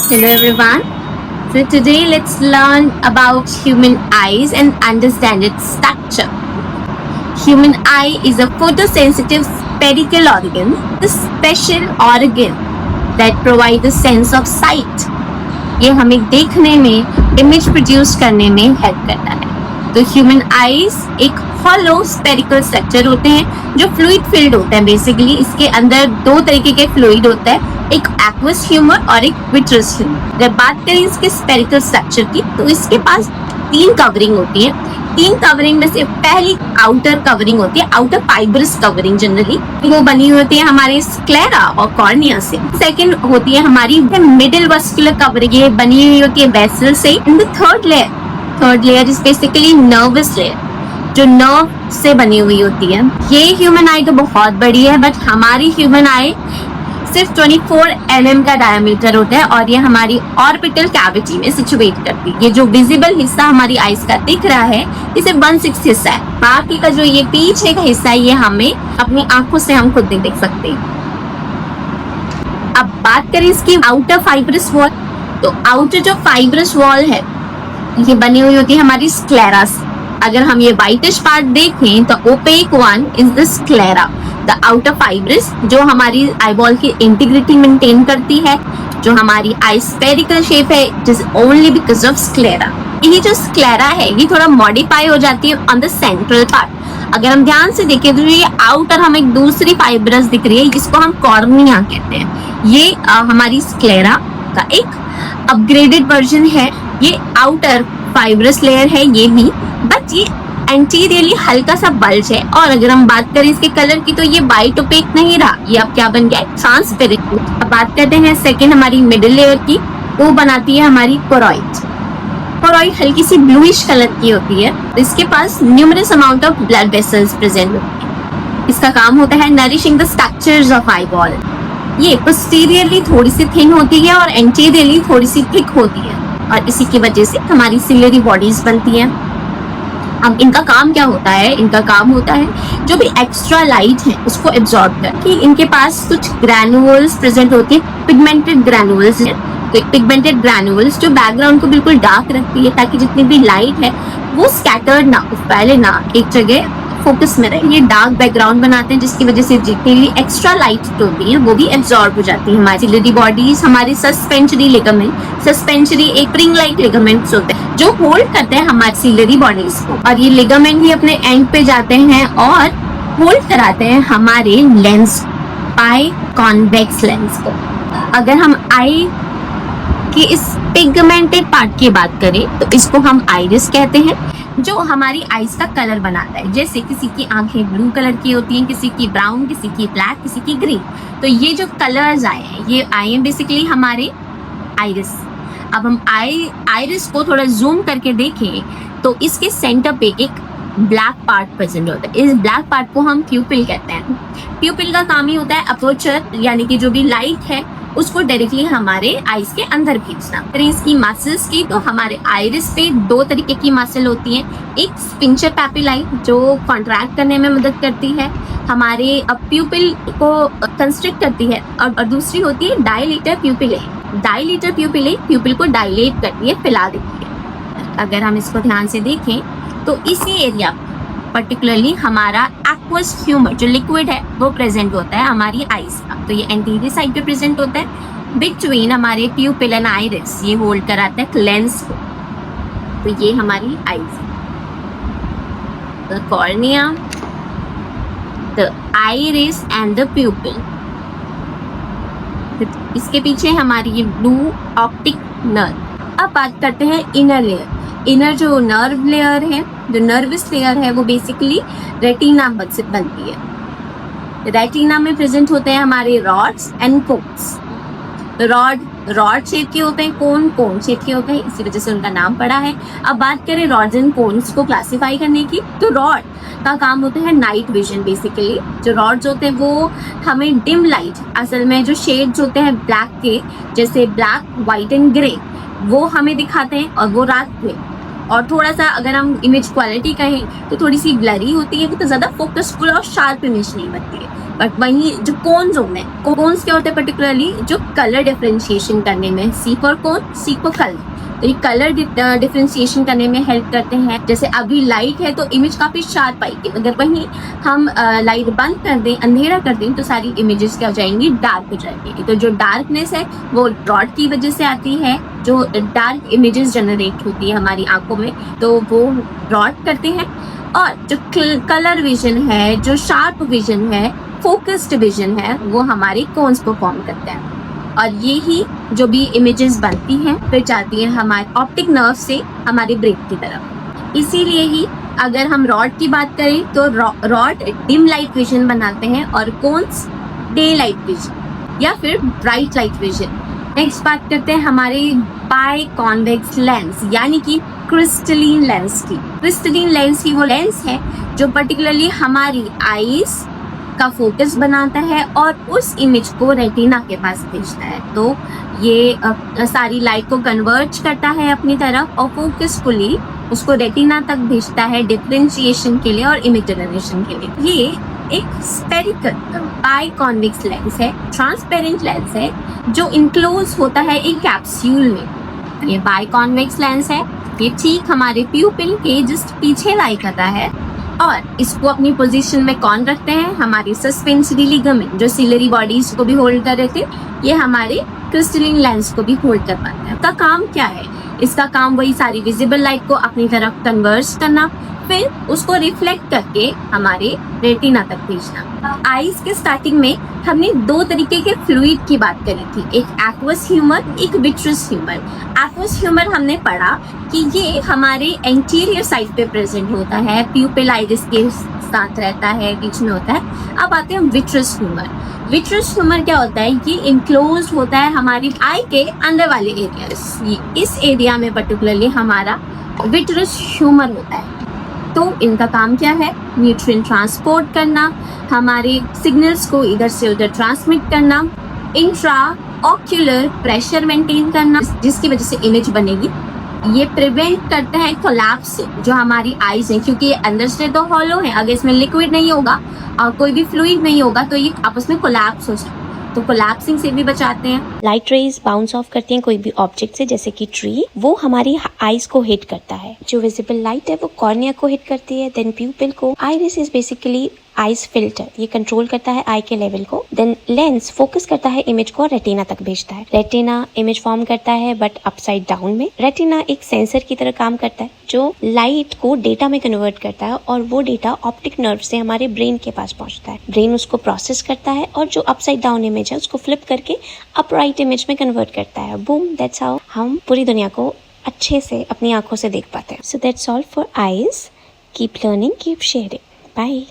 Hello everyone. So today let's learn about human eyes and understand its structure. Human eye is a photosensitive spherical organ, the special organ that provides a sense of sight. ये हमें देखने में, image produce करने में help करता है. तो human eyes एक हॉलो स्पेरिकल स्ट्रक्चर होते हैं जो फ्लूइड फील्ड होता है. बेसिकली इसके अंदर दो तरीके के फ्लूइड होता है, एक एक्वस ह्यूमर और एक विट्रस ह्यूमर. जब बात करें इसके स्पेरिकल स्ट्रक्चर की तो इसके पास तीन कवरिंग होती है. तीन कवरिंग में से पहली आउटर कवरिंग होती है, आउटर फाइब्रस कवरिंग. जनरली वो बनी होती है हमारे स्क्लेरा और कॉर्निया से. सेकंड होती है हमारी मिडिल वस्कुलर कवरिंग, ये बनी हुई होती है वेसल से. And the third layer is basically nervous layer, जो नर्व से बनी हुई होती है. ये ह्यूमन आई तो बहुत बड़ी है, बट हमारी ह्यूमन आई सिर्फ 24 mm का डायमीटर होता है और ये हमारी ऑर्बिटल कैविटी में सिचुएट करती है. ये जो विजिबल हिस्सा हमारी आईज का दिख रहा है ये सिर्फ 1/6 हिस्सा है. बाकी का जो ये पीछे का हिस्सा है ये हमें अपनी आंखों से हम खुद नहीं देख सकते. अब बात करें इसकी आउटर फाइब्रस वॉल, तो आउटर जो फाइब्रस वॉल है ये बनी हुई होती है हमारी स्क्लेरा से. अगर हम ये व्हाइटिश पार्ट देखें तो opaque one is the sclera, the outer fibrous, जो हमारी आईबॉल की इंटीग्रिटी मेंटेन करती है, जो हमारी आई स्फेरिकल शेप है. It is only because of sclera. ये जो स्क्लेरा है ये थोड़ा मॉडिफाई हो जाती है ऑन द सेंट्रल पार्ट. अगर हम ध्यान से देखें तो ये आउटर हमें एक दूसरी फाइब्रस दिख रही है जिसको हम कॉर्निया कहते हैं. ये हमारी स्क्लेरा का एक अपग्रेडेड वर्जन है. ये आउटर फाइब्रस लेयर है ये भी, बट ये एंटीरियरली हल्का सा बल्ज है. और अगर हम बात करें इसके कलर की तो ये वाइट ओपेक नहीं रहा, ये अब क्या बन गया, ट्रांसपेरेंट. अब बात करते हैं सेकंड हमारी मिडिल लेयर की, वो बनाती है हमारी कोरॉइड. कोरॉइड हल्की सी ब्लूइश कलर की होती है. इसके पास numerous amount of blood vessels present होती है. इसका काम होता है nourishing the structures of eyeball. ये पोस्टीरियरली थोड़ी सी थिन होती है और एंटीरियरली थोड़ी सी थिक होती है और इसी की वजह से हमारी सिलियरी बॉडीज बनती हैं. अब इनका काम क्या होता है, इनका काम होता है जो भी एक्स्ट्रा लाइट है उसको एब्जॉर्ब कर. कि इनके पास कुछ ग्रैनुअल्स प्रेजेंट होती है, पिगमेंटेड ग्रैनुअल्स है. तो पिगमेंटेड ग्रैनुअल्स जो बैकग्राउंड को बिल्कुल डार्क रखती है ताकि जितनी भी लाइट है वो स्कैटर्ड ना, पहले ना एक जगह फोकस में रहे. ये डार्क बैकग्राउंड बनाते हैं जिसकी वजह से जितनी भी एक्स्ट्रा लाइट होती है वो भी एब्जॉर्ब हो जाती है. हमारी सिलियरी बॉडीज, हमारी सस्पेंशरी लिगामेंट, सस्पेंशरी एक स्प्रिंग लाइक लिगामेंट्स होते हैं जो होल्ड करते हैं हमारी सिलियरी बॉडीज को. और ये लिगामेंट ही अपने एंड पे जाते हैं और होल्ड कराते हैं हमारे लेंस, आई कॉन्वेक्स लेंस को. अगर हम आई की इस पिगमेंटेड पार्ट की बात करें तो इसको हम आइरिस कहते हैं, जो हमारी आईज का कलर बनाता है. जैसे किसी की आंखें ब्लू कलर की होती हैं, किसी की ब्राउन, किसी की ब्लैक, किसी की ग्रीन. तो ये जो कलर्स आए हैं ये आए हैं बेसिकली हमारे आइरिस. अब हम आइरिस को थोड़ा जूम करके देखें तो इसके सेंटर पे एक ब्लैक पार्ट प्रेजेंट होता है. इस ब्लैक पार्ट को हम प्यूपिल कहते हैं. प्यूपिल का काम ही होता है अपर्चर, यानी कि जो भी लाइट है उसको डायरेक्टली हमारे आईज के अंदर भेजना. फिर इसकी मसल्स की तो हमारे आइरिस पे दो तरीके की मसल होती हैं. एक स्पिंचर पैपिलाई जो कॉन्ट्रैक्ट करने में मदद करती है, हमारे प्यूपिल को कंस्ट्रिक्ट करती है, और दूसरी होती है डायलेटर प्यूपिले. डायलेटर प्यूपिले प्यूपिल को डायलेट करती है, फैला देती है. अगर हम इसको ध्यान से देखें तो इसी एरिया पर्टिकुलरली हमारा एक्वस ह्यूमर जो लिक्विड है वो प्रेजेंट होता है हमारी आईज का. तो ये एंटीरियर साइड पे प्रेजेंट होता है बिटवीन हमारे प्यूपिल एंड आइरिस. ये होल्ड कराता है लेंस को. तो ये हमारी eyes, the cornea, the iris and the प्यूपिल. इसके पीछे हमारी ये ब्लू ऑप्टिक नर्व. अब बात करते हैं इनर लेयर. इनर जो नर्व लेयर है, जो नर्वस लेयर है वो बेसिकली रेटिना से बनती है. रेटिना में प्रेजेंट होते हैं हमारे rods and cones. Rod shape के होते हैं, कोन शेप के होते हैं, इसी वजह से उनका नाम पड़ा है. अब बात करें रॉड्स एंड कोन्स को क्लासिफाई करने की तो रॉड का काम होता है नाइट विजन. बेसिकली जो रॉड्स होते हैं वो हमें डिम लाइट, असल में जो शेड्स होते हैं ब्लैक के, जैसे ब्लैक, व्हाइट एंड ग्रे, वो हमें दिखाते हैं और वो रात में. और थोड़ा सा अगर हम इमेज क्वालिटी कहें तो थोड़ी सी ब्लरी होती है, वो तो ज़्यादा फोकसफुल और शार्प इमेज नहीं बनती है. बट वहीं जो कोन जोन है, कोन्स क्या होते हैं पर्टिकुलरली जो कलर डिफरेंशिएशन करने में, C for cone, C for colour, तो ये कलर डिफरेंशिएशन करने में हेल्प करते हैं। जैसे अभी लाइट है तो इमेज काफी शार्प आएगी, अगर वहीं हम लाइट बंद कर दें, अंधेरा कर दें, तो सारी इमेजेस क्या हो जाएंगी, डार्क हो जाएंगी। तो जो डार्कनेस है वो रॉड की वजह से आती है, जो डार्क इमेजेस जनरेट होती है हमारी आंखों में, तो वो रॉड करते हैं। और जो कलर विजन है, जो शार्प विजन है, फोकस्ड विजन है, वो हमारे कोन्स को फॉर्म करते हैं। और ये ही जो भी इमेजेस बनती हैं फिर जाती है हमारे ऑप्टिक नर्व से हमारे ब्रेन की तरफ। इसीलिए ही अगर हम रॉड की बात करें तो रॉड डिम लाइट विजन बनाते हैं और कोन्स डे लाइट विजन या फिर ब्राइट लाइट विजन। नेक्स्ट बात करते हैं हमारे बाय कॉन्वेक्स लेंस यानी कि क्रिस्टलीन लेंस की। क्रिस्टलीन लेंस की वो लेंस है जो पर्टिकुलरली हमारी आईज का फोकस बनाता है और उस इमेज को रेटिना के पास भेजता है। तो ये सारी लाइट को कन्वर्ट करता है अपनी तरफ और फोकसफुली उसको रेटिना तक भेजता है डिफरेंशिएशन के लिए और इमेज जनरेशन के लिए। ये एक स्फेरिकल बाय कॉन्वेक्स लेंस है, ट्रांसपेरेंट लेंस है जो इनक्लोज होता है एक कैप्सूल में। ये बाय कॉन्वेक्स लेंस है, ये ठीक हमारे प्यूपिल के जस्ट पीछे लाई करता है और इसको अपनी पोजीशन में कौन रखते हैं, हमारी सस्पेंसरी लिगामेंट जो सिलरी बॉडीज को भी होल्ड कर रहे थे, ये हमारे क्रिस्टलिन लेंस को भी होल्ड कर पाते हैं। इसका काम क्या है, इसका काम वही सारी विजिबल लाइट को अपनी तरफ कन्वर्ट करना, फिर उसको रिफ्लेक्ट करके हमारे रेटिना तक भेजना। आईज के स्टार्टिंग में हमने दो तरीके के फ्लूइड की बात करी थी, एक एक्वस ह्यूमर, एक विट्रस ह्यूमर। एक्वस ह्यूमर हमने पढ़ा कि ये हमारे एंटीरियर साइड पे प्रेजेंट होता है, प्यूपिल आइरिस के साथ रहता है, बीच में होता है। अब आते हैं विट्रस ह्यूमर। विट्रस ह्यूमर क्या होता है, ये इनक्लोज होता है हमारी आई के अंदर वाले एरिया, इस एरिया में पर्टिकुलरली हमारा विट्रस ह्यूमर होता है। तो इनका काम क्या है, न्यूट्रिएंट ट्रांसपोर्ट करना, हमारे सिग्नल्स को इधर से उधर ट्रांसमिट करना, इंट्रा ऑक्यूलर प्रेशर मेंटेन करना जिसकी वजह से इमेज बनेगी। ये प्रिवेंट करता है कोलैप्स से, जो हमारी आईज है, क्योंकि ये अंदर से तो हॉलो है, अगर इसमें लिक्विड नहीं होगा और कोई भी फ्लूइड नहीं होगा तो ये आपस में कोलैप्स हो सकता है, तो कोलैप्सिंग से भी बचाते हैं। लाइट रेज बाउंस ऑफ करती हैं कोई भी ऑब्जेक्ट से, जैसे कि ट्री, वो हमारी आईज को हिट करता है। जो विजिबल लाइट है वो कॉर्निया को हिट करती है, देन प्यूपिल को। Iris is basically eyes filter, ये कंट्रोल करता है आई के लेवल को। देन लेंस फोकस करता है इमेज को और रेटिना तक भेजता है। रेटिना इमेज फॉर्म करता है बट अपसाइड डाउन में। रेटिना एक सेंसर की तरह काम करता है जो लाइट को डेटा में कन्वर्ट करता है और वो डेटा ऑप्टिक नर्व से हमारे ब्रेन के पास पहुंचता है। ब्रेन उसको प्रोसेस करता है और जो अपसाइड डाउन इमेज है उसको फ्लिप करके अपराइट इमेज में कन्वर्ट करता है। बूम, दैट्स हाउ हम पूरी दुनिया को अच्छे से अपनी आंखों से देख पाते हैं। So that's all for eyes. Keep learning, keep sharing. Bye.